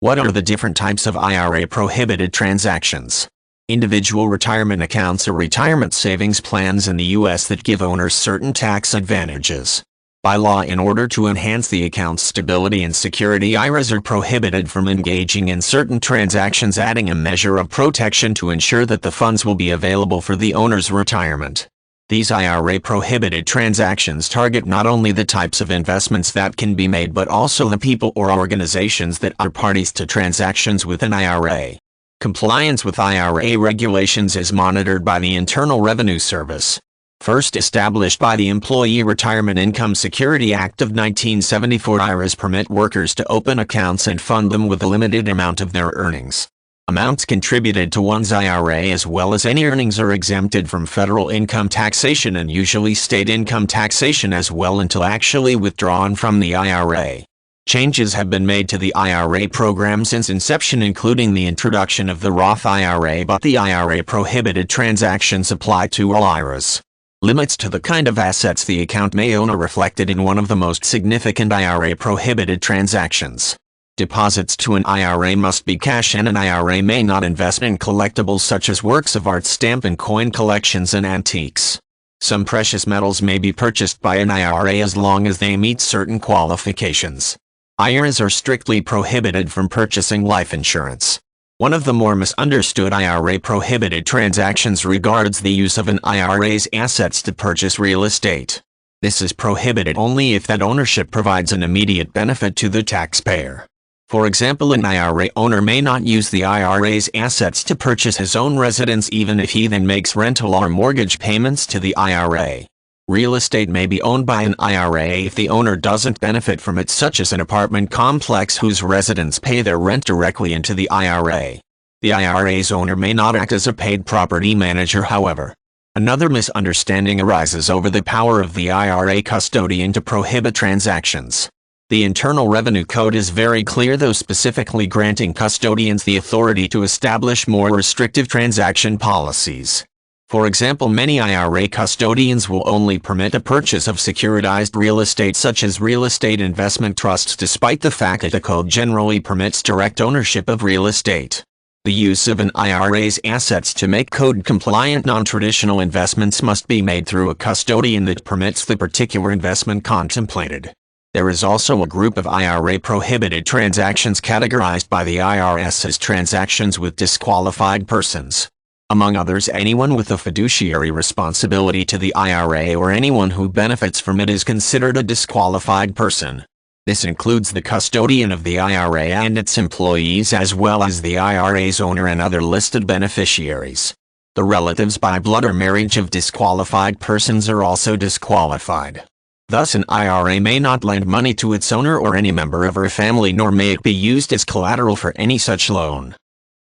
What are the different types of IRA prohibited transactions? Individual retirement accounts are retirement savings plans in the U.S. that give owners certain tax advantages. By law, in order to enhance the account's stability and security, IRAs are prohibited from engaging in certain transactions, adding a measure of protection to ensure that the funds will be available for the owner's retirement. These IRA prohibited transactions target not only the types of investments that can be made but also the people or organizations that are parties to transactions with an IRA. Compliance with IRA regulations is monitored by the Internal Revenue Service. First established by the Employee Retirement Income Security Act of 1974, IRAs permit workers to open accounts and fund them with a limited amount of their earnings. Amounts contributed to one's IRA as well as any earnings are exempted from federal income taxation and usually state income taxation as well until actually withdrawn from the IRA. Changes have been made to the IRA program since inception, including the introduction of the Roth IRA, but the IRA prohibited transactions apply to all IRAs. Limits to the kind of assets the account may own are reflected in one of the most significant IRA prohibited transactions. Deposits to an IRA must be cash, and an IRA may not invest in collectibles such as works of art, stamp and coin collections, and antiques. Some precious metals may be purchased by an IRA as long as they meet certain qualifications. IRAs are strictly prohibited from purchasing life insurance. One of the more misunderstood IRA prohibited transactions regards the use of an IRA's assets to purchase real estate. This is prohibited only if that ownership provides an immediate benefit to the taxpayer. For example, an IRA owner may not use the IRA's assets to purchase his own residence even if he then makes rental or mortgage payments to the IRA. Real estate may be owned by an IRA if the owner doesn't benefit from it, such as an apartment complex whose residents pay their rent directly into the IRA. The IRA's owner may not act as a paid property manager, however. Another misunderstanding arises over the power of the IRA custodian to prohibit transactions. The Internal Revenue Code is very clear, though specifically granting custodians the authority to establish more restrictive transaction policies. For example, many IRA custodians will only permit a purchase of securitized real estate such as real estate investment trusts, despite the fact that the code generally permits direct ownership of real estate. The use of an IRA's assets to make code-compliant non-traditional investments must be made through a custodian that permits the particular investment contemplated. There is also a group of IRA prohibited transactions categorized by the IRS as transactions with disqualified persons. Among others, anyone with a fiduciary responsibility to the IRA or anyone who benefits from it is considered a disqualified person. This includes the custodian of the IRA and its employees, as well as the IRA's owner and other listed beneficiaries. The relatives by blood or marriage of disqualified persons are also disqualified. Thus, an IRA may not lend money to its owner or any member of her family, nor may it be used as collateral for any such loan.